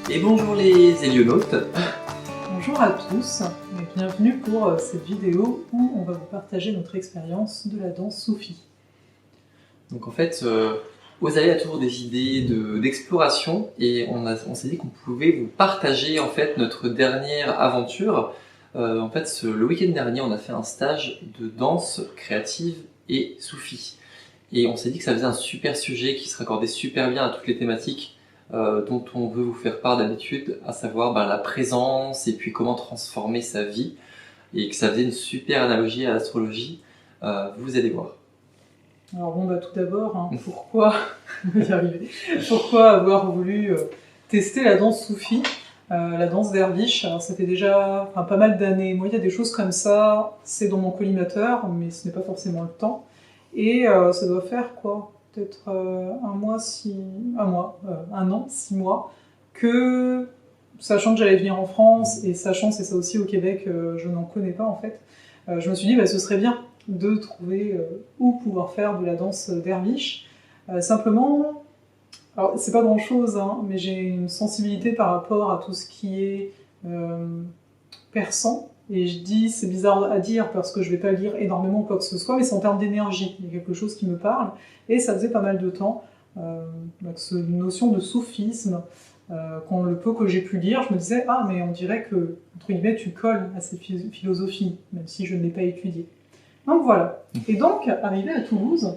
Et bonjour les hélionautes. Bonjour à tous et bienvenue pour cette vidéo où on va vous partager notre expérience de la danse soufie. Donc en fait, Osalie a toujours des idées d'exploration et on s'est dit qu'on pouvait vous partager en fait notre dernière aventure. Le week-end dernier, on a fait un stage de danse créative et soufie. Et on s'est dit que ça faisait un super sujet qui se raccordait super bien à toutes les thématiques dont on veut vous faire part d'habitude, à savoir la présence et puis comment transformer sa vie, et que ça faisait une super analogie à l'astrologie. Vous allez voir. Alors tout d'abord, pourquoi on va y arriver. Pourquoi avoir voulu tester la danse soufie, la danse derviche? Alors ça fait déjà pas mal d'années. Moi, il y a des choses comme ça, c'est dans mon collimateur, mais ce n'est pas forcément le temps. Et ça doit faire quoi? Peut-être un an, 6 mois, que, sachant que j'allais venir en France, et sachant, c'est ça aussi au Québec, je n'en connais pas en fait, je me suis dit ce serait bien de trouver où pouvoir faire de la danse derviche. Simplement, alors c'est pas grand chose, mais j'ai une sensibilité par rapport à tout ce qui est persan. Et je dis, c'est bizarre à dire parce que je vais pas lire énormément quoi que ce soit, mais c'est en termes d'énergie. Il y a quelque chose qui me parle. Et ça faisait pas mal de temps que cette notion de soufisme, quand le peu que j'ai pu lire, je me disais, mais on dirait que, entre guillemets, tu colles à cette philosophie, même si je ne l'ai pas étudiée. Donc voilà. Et donc, arrivé à Toulouse...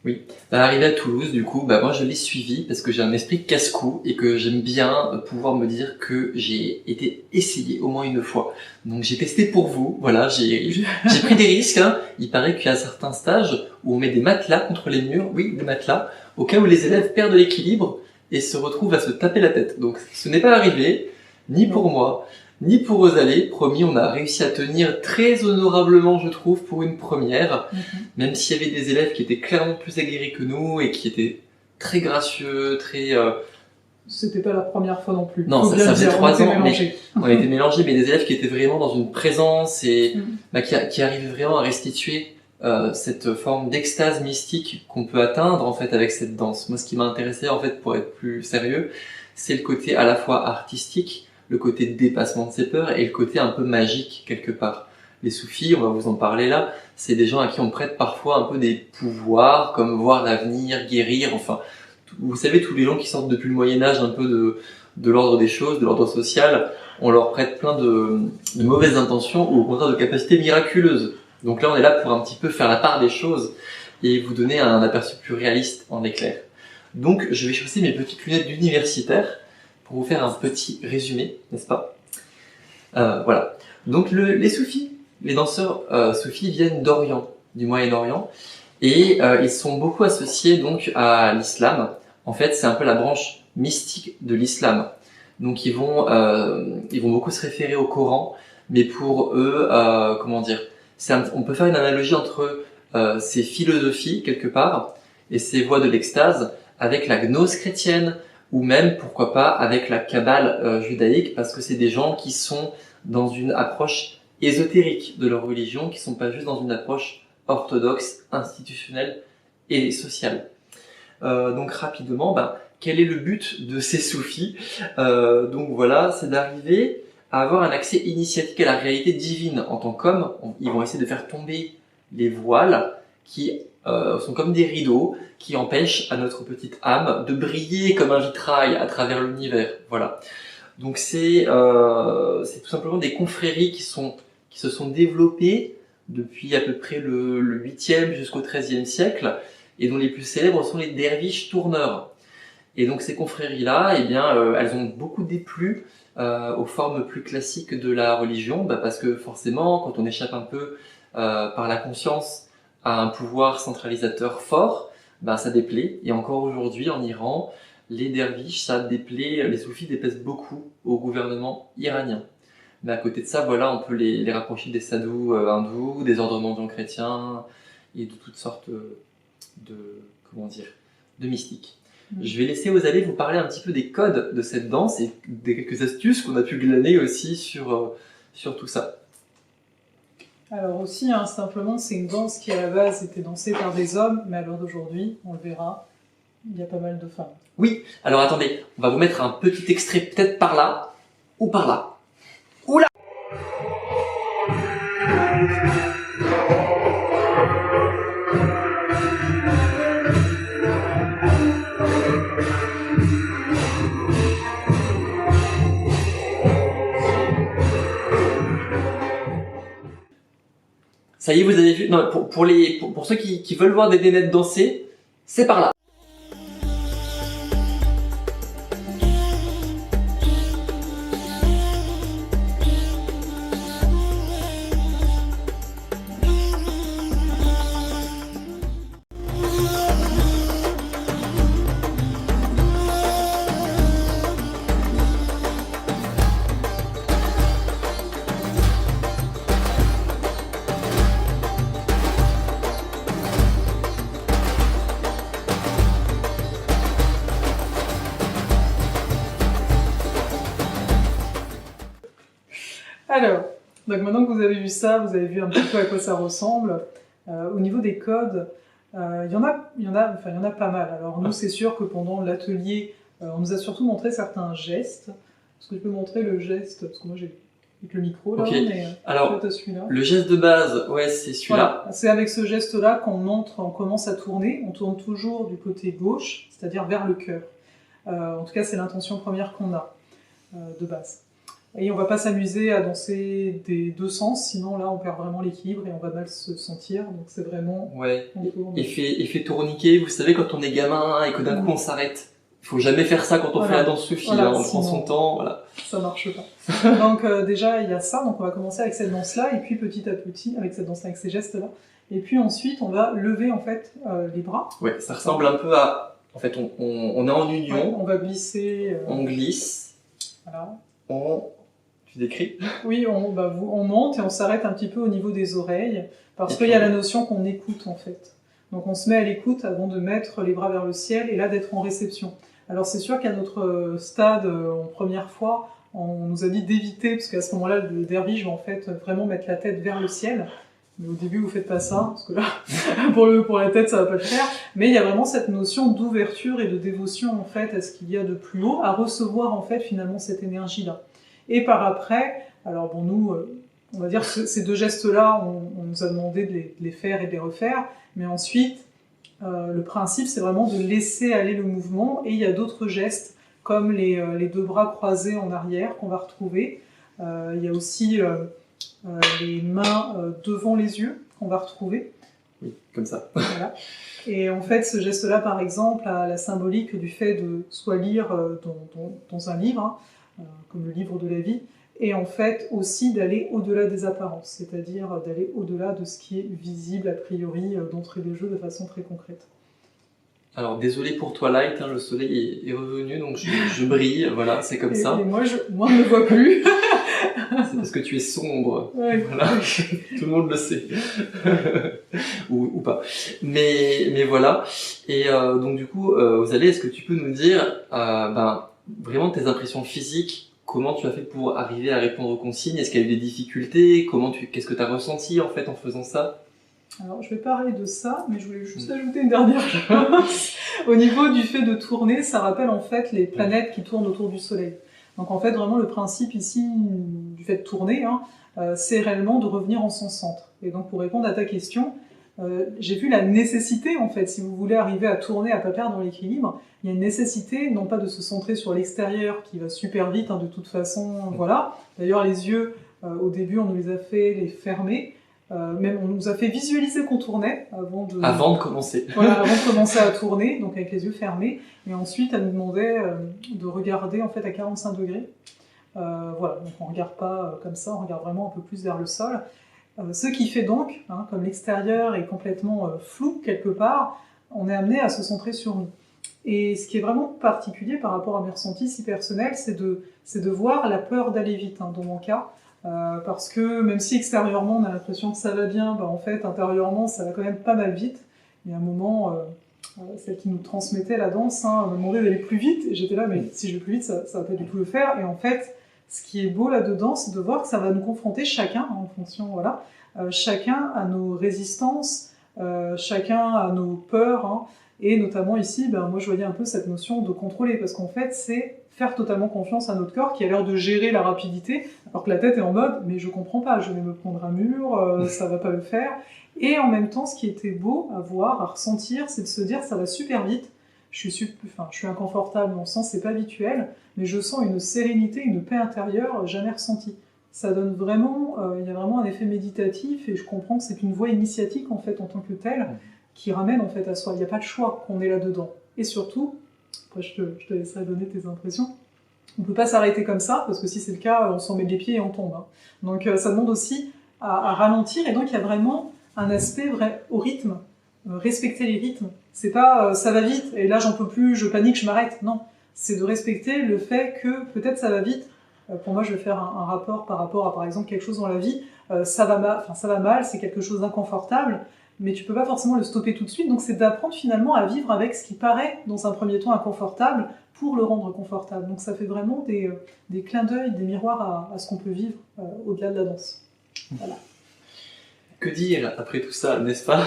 Oui, arrivé à Toulouse, du coup, moi je l'ai suivi parce que j'ai un esprit casse-cou et que j'aime bien pouvoir me dire que j'ai été essayé au moins une fois. Donc j'ai testé pour vous, voilà, j'ai pris des risques. Il paraît qu'il y a certains stages où on met des matelas contre les murs, oui, des matelas, au cas où les élèves perdent l'équilibre et se retrouvent à se taper la tête. Donc ce n'est pas arrivé, ni pour moi, ni pour Osalie. Promis, on a réussi à tenir très honorablement, je trouve, pour une première, même s'il y avait des élèves qui étaient clairement plus aguerris que nous et qui étaient très gracieux, très... C'était pas la première fois non plus. Non, ça faisait 3 ans, mais on était mélangés, mais des élèves qui étaient vraiment dans une présence et qui arrivaient vraiment à restituer cette forme d'extase mystique qu'on peut atteindre en fait avec cette danse. Moi, ce qui m'a intéressé en fait, pour être plus sérieux, c'est le côté à la fois artistique, le côté dépassement de ses peurs et le côté un peu magique quelque part. Les soufis, on va vous en parler là, c'est des gens à qui on prête parfois un peu des pouvoirs, comme voir l'avenir, guérir, enfin, vous savez, tous les gens qui sortent depuis le Moyen-Âge un peu de l'ordre des choses, de l'ordre social, on leur prête plein de mauvaises intentions ou au contraire de capacités miraculeuses. Donc là, on est là pour un petit peu faire la part des choses et vous donner un aperçu plus réaliste en éclair. Donc, je vais choisir mes petites lunettes d'universitaire pour vous faire un petit résumé, n'est-ce pas? Voilà. Donc les soufis, les danseurs soufis viennent d'Orient, du Moyen-Orient, et ils sont beaucoup associés donc à l'islam. En fait, c'est un peu la branche mystique de l'islam. Donc ils vont beaucoup se référer au Coran, mais pour eux, on peut faire une analogie entre ces philosophies quelque part et ces voies de l'extase avec la gnose chrétienne, ou même, pourquoi pas, avec la Kabbale judaïque, parce que c'est des gens qui sont dans une approche ésotérique de leur religion, qui sont pas juste dans une approche orthodoxe, institutionnelle et sociale. Donc rapidement, quel est le but de ces soufis? Donc voilà, c'est d'arriver à avoir un accès initiatique à la réalité divine en tant qu'homme. Ils vont essayer de faire tomber les voiles qui sont comme des rideaux qui empêchent à notre petite âme de briller comme un vitrail à travers l'univers. Voilà. Donc c'est tout simplement des confréries qui se sont développées depuis à peu près le 8e jusqu'au 13e siècle, et dont les plus célèbres sont les derviches tourneurs. Et donc ces confréries-là, elles ont beaucoup déplu aux formes plus classiques de la religion, parce que forcément, quand on échappe un peu par la conscience à un pouvoir centralisateur fort, ça déplaît. Et encore aujourd'hui, en Iran, les derviches, ça déplaît, les soufis déplaisent beaucoup au gouvernement iranien. Mais à côté de ça, voilà, on peut les rapprocher des sadhus hindous, des ordres mendiants chrétiens et de toutes sortes de mystiques. Je vais laisser Osalie vous parler un petit peu des codes de cette danse et des quelques astuces qu'on a pu glaner aussi sur tout ça. Alors aussi, simplement, c'est une danse qui à la base était dansée par des hommes, mais à l'heure d'aujourd'hui, on le verra, il y a pas mal de femmes. Oui, alors attendez, on va vous mettre un petit extrait peut-être par là, ou par là. Ou là. Ça y est, vous avez vu. Non, pour ceux qui veulent voir des nénettes danser, c'est par là. Alors, donc maintenant que vous avez vu ça, vous avez vu un petit peu à quoi ça ressemble. Au niveau des codes, il y en a pas mal. Alors nous, c'est sûr que pendant l'atelier, on nous a surtout montré certains gestes. Est-ce que je peux montrer le geste? Parce que moi j'ai avec le micro là, okay. Mais alors le geste de base, ouais, c'est celui-là. Voilà. C'est avec ce geste-là on commence à tourner. On tourne toujours du côté gauche, c'est-à-dire vers le cœur. En tout cas, c'est l'intention première qu'on a de base. Et on va pas s'amuser à danser des deux sens, sinon là on perd vraiment l'équilibre et on va mal se sentir. Donc c'est vraiment. Ouais. Effet tourniquet. Vous savez, quand on est gamin et que d'un coup on s'arrête. Il faut jamais faire ça quand on fait la danse Sophie. Voilà, on prend son temps. Voilà. Ça marche pas. Donc déjà il y a ça. Donc on va commencer avec cette danse-là et puis petit à petit avec cette danse-là, avec ces gestes-là. Et puis ensuite on va lever en fait les bras. Ouais, ça ressemble un peu à. En fait, on est en union. Ouais, on va glisser. On glisse. Voilà. Tu décris? Oui, on monte et on s'arrête un petit peu au niveau des oreilles, parce qu'il y a la notion qu'on écoute en fait. Donc on se met à l'écoute avant de mettre les bras vers le ciel et là d'être en réception. Alors c'est sûr qu'à notre stade, en première fois, on nous a dit d'éviter, parce qu'à ce moment-là, le derviche va en fait vraiment mettre la tête vers le ciel. Mais au début, vous faites pas ça, parce que là, pour la tête, ça va pas le faire. Mais il y a vraiment cette notion d'ouverture et de dévotion en fait à ce qu'il y a de plus haut, à recevoir en fait finalement cette énergie-là. Et par après, alors bon, nous, on va dire que ces deux gestes-là, on nous a demandé de les faire et de les refaire, mais ensuite, le principe, c'est vraiment de laisser aller le mouvement, et il y a d'autres gestes, comme les deux bras croisés en arrière, qu'on va retrouver. Il y a aussi les mains devant les yeux, qu'on va retrouver. Oui, comme ça. Voilà. Et en fait, ce geste-là, par exemple, a la symbolique du fait de soit lire dans un livre, comme le livre de la vie, et en fait aussi d'aller au-delà des apparences, c'est-à-dire d'aller au-delà de ce qui est visible a priori d'entrée de jeu de façon très concrète. Alors désolé pour toi Light, le soleil est revenu, donc je brille, voilà, c'est comme ça. Et moi on ne me voit plus. C'est parce que tu es sombre, ouais. Voilà, tout le monde le sait, ou pas. Mais voilà, et donc du coup, Rosalie, est-ce que tu peux nous dire, vraiment tes impressions physiques, comment tu as fait pour arriver à répondre aux consignes? Est-ce qu'il y a eu des difficultés? Qu'est-ce que tu as ressenti en fait en faisant ça? Alors je vais parler de ça, mais je voulais juste ajouter une dernière chose. Au niveau du fait de tourner, ça rappelle en fait les planètes qui tournent autour du Soleil. Donc en fait vraiment le principe ici du fait de tourner, c'est réellement de revenir en son centre. Et donc pour répondre à ta question, j'ai vu la nécessité en fait, si vous voulez arriver à tourner, à pas perdre l'équilibre, il y a une nécessité non pas de se centrer sur l'extérieur qui va super vite de toute façon, voilà. D'ailleurs les yeux, au début on nous les a fait les fermer, même on nous a fait visualiser qu'on tournait avant de commencer. Voilà, avant de commencer à tourner, donc avec les yeux fermés, et ensuite elle nous demandait de regarder en fait à 45 degrés. Voilà, donc on ne regarde pas comme ça, on regarde vraiment un peu plus vers le sol. Ce qui fait donc, comme l'extérieur est complètement flou quelque part, on est amené à se centrer sur nous. Et ce qui est vraiment particulier par rapport à mes ressentis si personnels, c'est de voir la peur d'aller vite, dans mon cas, parce que même si extérieurement on a l'impression que ça va bien, en fait intérieurement ça va quand même pas mal vite. Il y a un moment, celle qui nous transmettait la danse me demandait d'aller plus vite, et j'étais là, mais si je vais plus vite, ça va pas du tout le faire. Et en fait, ce qui est beau là-dedans, c'est de voir que ça va nous confronter chacun, en fonction, chacun à nos résistances, chacun à nos peurs, Et notamment ici, moi je voyais un peu cette notion de contrôler, parce qu'en fait c'est faire totalement confiance à notre corps qui a l'air de gérer la rapidité, alors que la tête est en mode mais je comprends pas, je vais me prendre un mur, ça va pas le faire. Et en même temps, ce qui était beau à voir, à ressentir, c'est de se dire ça va super vite. Je suis inconfortable, mon sens c'est pas habituel, mais je sens une sérénité, une paix intérieure jamais ressentie. Ça donne vraiment, il y a vraiment un effet méditatif et je comprends que c'est une voie initiatique en fait en tant que telle qui ramène en fait à soi. Il n'y a pas de choix qu'on est là-dedans. Et surtout, après je te laisserai donner tes impressions, on ne peut pas s'arrêter comme ça parce que si c'est le cas, on s'en met les pieds et on tombe. Hein. Donc ça demande aussi à ralentir et donc il y a vraiment un aspect au rythme, respecter les rythmes. C'est pas ça va vite et là j'en peux plus, je panique, je m'arrête. Non, c'est de respecter le fait que peut-être ça va vite. Pour moi, je vais faire un rapport par rapport à par exemple quelque chose dans la vie. Ça va mal, c'est quelque chose d'inconfortable, mais tu peux pas forcément le stopper tout de suite. Donc c'est d'apprendre finalement à vivre avec ce qui paraît dans un premier temps inconfortable pour le rendre confortable. Donc ça fait vraiment des clins d'œil, des miroirs à ce qu'on peut vivre au-delà de la danse. Voilà. Que dire après tout ça, n'est-ce pas?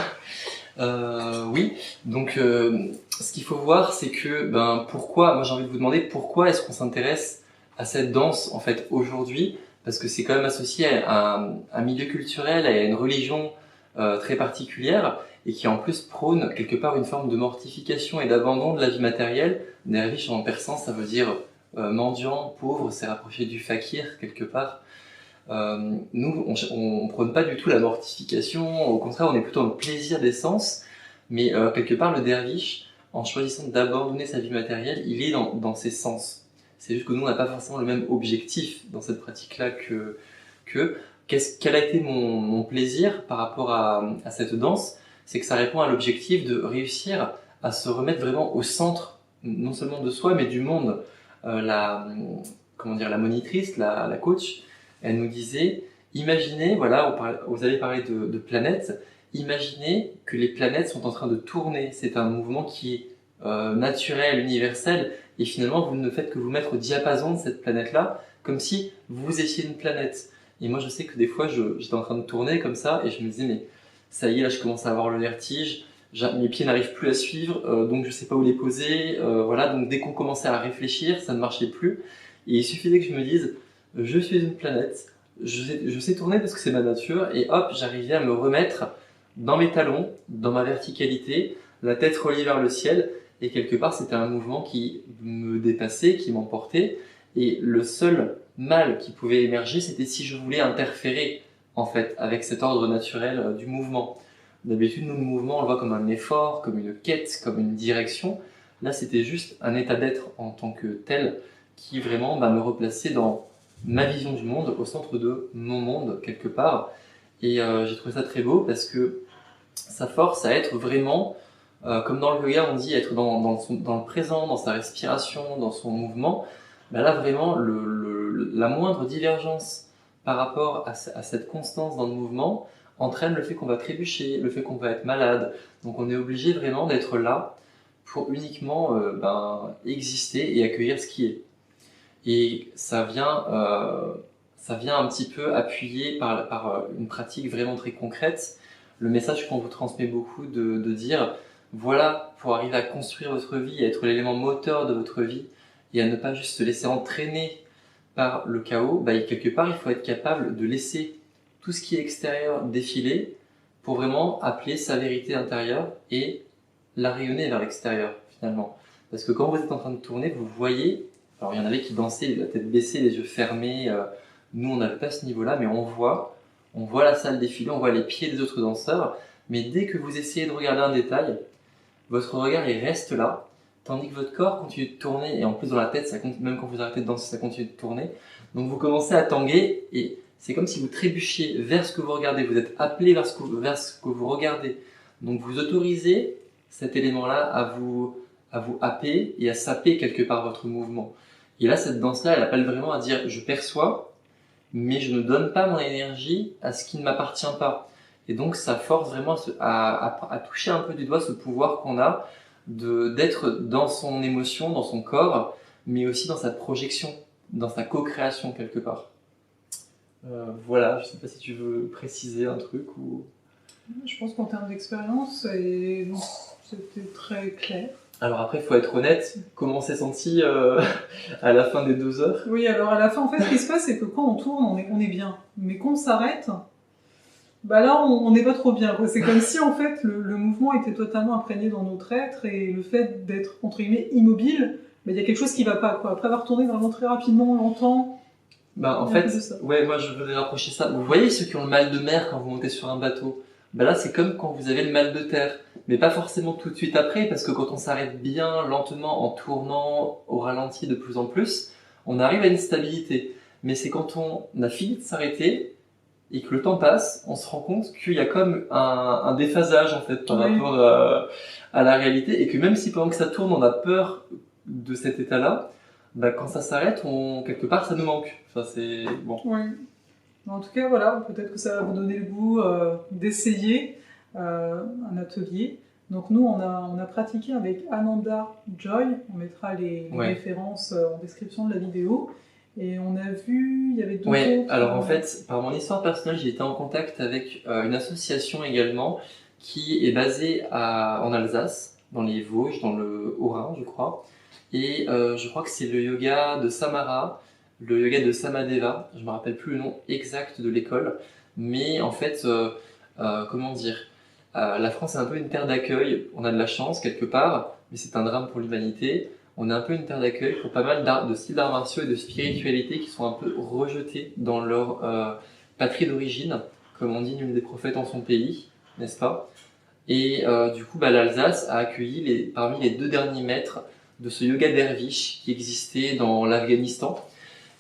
Oui, donc ce qu'il faut voir, c'est que pourquoi, moi j'ai envie de vous demander pourquoi est-ce qu'on s'intéresse à cette danse en fait aujourd'hui, parce que c'est quand même associé à un milieu culturel, à une religion très particulière et qui en plus prône quelque part une forme de mortification et d'abandon de la vie matérielle. Derviche en persan, ça veut dire mendiant, pauvre, c'est rapproché du fakir quelque part. Nous, on prône pas du tout la mortification, au contraire, on est plutôt dans le plaisir des sens, mais quelque part, le derviche, en choisissant d'abandonner sa vie matérielle, il est dans ses sens. C'est juste que nous, on n'a pas forcément le même objectif dans cette pratique-là que. Quel a été mon plaisir par rapport à cette danse? C'est que ça répond à l'objectif de réussir à se remettre vraiment au centre, non seulement de soi, mais du monde. La monitrice, la coach, elle nous disait, imaginez, voilà, vous avez parlé de planètes, imaginez que les planètes sont en train de tourner. C'est un mouvement qui est naturel, universel, et finalement vous ne faites que vous mettre au diapason de cette planète-là, comme si vous étiez une planète. Et moi je sais que des fois j'étais en train de tourner comme ça, et je me disais, mais ça y est, là je commence à avoir le vertige, mes pieds n'arrivent plus à suivre, donc je sais pas où les poser, voilà, donc dès qu'on commençait à réfléchir, ça ne marchait plus, et il suffisait que je me dise, je suis une planète, je sais tourner parce que c'est ma nature, et hop, j'arrivais à me remettre dans mes talons, dans ma verticalité, la tête reliée vers le ciel, et quelque part c'était un mouvement qui me dépassait, qui m'emportait, et le seul mal qui pouvait émerger, c'était si je voulais interférer en fait avec cet ordre naturel du mouvement. D'habitude, nous, le mouvement, on le voit comme un effort, comme une quête, comme une direction. Là, c'était juste un état d'être en tant que tel qui vraiment me replaçait dans ma vision du monde, au centre de mon monde, quelque part. Et j'ai trouvé ça très beau parce que ça force à être vraiment, comme dans le yoga, on dit être dans le présent, dans sa respiration, dans son mouvement. Là, vraiment, la moindre divergence par rapport à cette constance dans le mouvement entraîne le fait qu'on va trébucher, le fait qu'on va être malade. Donc on est obligé vraiment d'être là pour uniquement exister et accueillir ce qui est. Et ça vient un petit peu appuyer par une pratique vraiment très concrète. Le message qu'on vous transmet beaucoup de dire, voilà, pour arriver à construire votre vie, à être l'élément moteur de votre vie, et à ne pas juste se laisser entraîner par le chaos, quelque part, il faut être capable de laisser tout ce qui est extérieur défiler pour vraiment appeler sa vérité intérieure et la rayonner vers l'extérieur, finalement. Parce que quand vous êtes en train de tourner, vous voyez, alors il y en avait qui dansaient la tête baissée, les yeux fermés, nous on n'avait pas ce niveau-là, mais on voit la salle défiler, on voit les pieds des autres danseurs, mais dès que vous essayez de regarder un détail, votre regard il reste là, tandis que votre corps continue de tourner, et en plus dans la tête, même quand vous arrêtez de danser, ça continue de tourner. Donc vous commencez à tanguer, et c'est comme si vous trébuchiez vers ce que vous regardez, vous êtes appelé vers ce que vous regardez. Donc vous autorisez cet élément-là à vous happer et à saper quelque part votre mouvement. Et là, cette danse-là, elle appelle vraiment à dire, je perçois, mais je ne donne pas mon énergie à ce qui ne m'appartient pas. Et donc ça force vraiment à toucher un peu du doigt ce pouvoir qu'on a d'être dans son émotion, dans son corps, mais aussi dans sa projection, dans sa co-création quelque part. Voilà, je ne sais pas si tu veux préciser un truc ou... Je pense qu'en termes d'expérience, c'était très clair. Alors après, il faut être honnête, comment on s'est senti à la fin des 2 heures? Oui, alors à la fin, en fait, ce qui se passe, c'est que quand on tourne, on est bien. Mais quand on s'arrête, bah là, on n'est pas trop bien, quoi. C'est comme si, en fait, le mouvement était totalement imprégné dans notre être, et le fait d'être, entre guillemets, immobile, mais il y a quelque chose qui va pas, quoi. Après avoir tourné vraiment très rapidement, longtemps, Bah, en il y a un peu fait, de ça. ouais, moi je voudrais rapprocher ça. Vous voyez ceux qui ont le mal de mer quand vous montez sur un bateau? Bah là, c'est comme quand vous avez le mal de terre. Mais pas forcément tout de suite après, parce que quand on s'arrête bien, lentement, en tournant au ralenti de plus en plus, on arrive à une stabilité. Mais c'est quand on a fini de s'arrêter et que le temps passe, on se rend compte qu'il y a comme un déphasage en fait par Oui. rapport à la réalité, et que même si pendant que ça tourne, on a peur de cet état-là, bah, quand ça s'arrête, quelque part, ça nous manque. Enfin, c'est bon. Oui. En tout cas, voilà, peut-être que ça va vous donner le goût d'essayer un atelier. Donc nous, on a pratiqué avec Ananda Joy, on mettra les Ouais. références en description de la vidéo. Et on a vu, il y avait deux Ouais, autres. alors en fait, par mon histoire personnelle, j'ai été en contact avec une association également qui est basée en Alsace, dans les Vosges, dans le Haut-Rhin, je crois. Et je crois que c'est le yoga de Samara, le yoga de Samadeva. Je me rappelle plus le nom exact de l'école, mais en fait, comment dire, la France est un peu une terre d'accueil. On a de la chance quelque part, mais c'est un drame pour l'humanité. On est un peu une terre d'accueil pour pas mal de styles d'arts martiaux et de spiritualité qui sont un peu rejetés dans leur patrie d'origine, comme on dit, nul des prophètes en son pays, n'est-ce pas? Et du coup, bah, l'Alsace a accueilli parmi les 2 derniers maîtres de ce yoga derviche qui existait dans l'Afghanistan.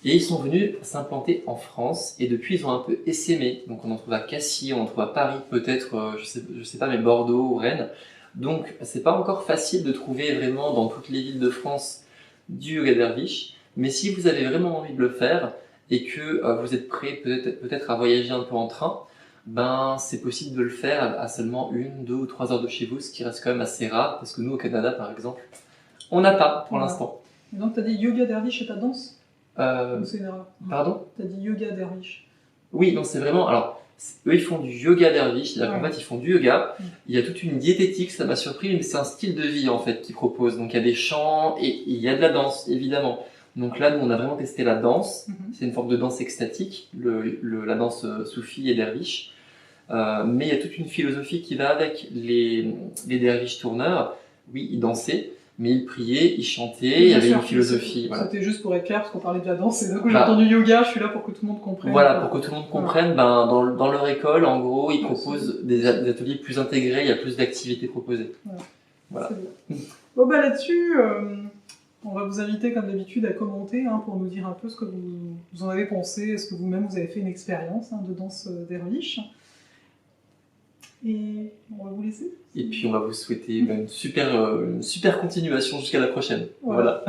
Et ils sont venus s'implanter en France, et depuis ils ont un peu essaimé. Donc on en trouve à Cassis, on en trouve à Paris, peut-être, je sais pas, mais Bordeaux ou Rennes. Donc c'est pas encore facile de trouver vraiment dans toutes les villes de France du yoga derviche. Mais si vous avez vraiment envie de le faire et que vous êtes prêt peut-être à voyager un peu en train, ben c'est possible de le faire à seulement 1, 2 ou 3 heures de chez vous, ce qui reste quand même assez rare, parce que nous au Canada par exemple, on n'a pas pour Voilà. l'instant. Et donc, tu as dit yoga derviche et pas danse Euh, Ou c'est une erreur? Pardon? Tu as dit yoga derviche. Oui, non, c'est vraiment. Alors, eux, ils font du yoga derviche, c'est-à-dire qu'en Ouais. fait, ils font du yoga. Mm. Il y a toute une diététique, ça m'a surpris, mais c'est un style de vie en fait qu'ils proposent. Donc, il y a des chants et il y a de la danse, évidemment. Donc là, nous, on a vraiment testé la danse. Mhm. C'est une forme de danse extatique, la danse soufie et derviche. Mais il y a toute une philosophie qui va avec les derviches tourneurs. Oui, ils dansaient, mais ils priaient, ils chantaient. Il y avait une philosophie. Voilà. C'était juste pour être clair, parce qu'on parlait de la danse, et donc j'ai Bah, entendu yoga, je suis là pour que tout le monde comprenne. Voilà, pour que tout le monde comprenne, ben, dans leur école, en gros, ils proposent des ateliers plus intégrés, il y a plus d'activités proposées. Voilà. C'est bien. Bon, bah là-dessus, on va vous inviter, comme d'habitude, à commenter pour nous dire un peu ce que vous en avez pensé. Est-ce que vous-même, vous avez fait une expérience de danse derviche? Et on va vous laisser. Et puis, on va vous souhaiter une super continuation jusqu'à la prochaine. Voilà.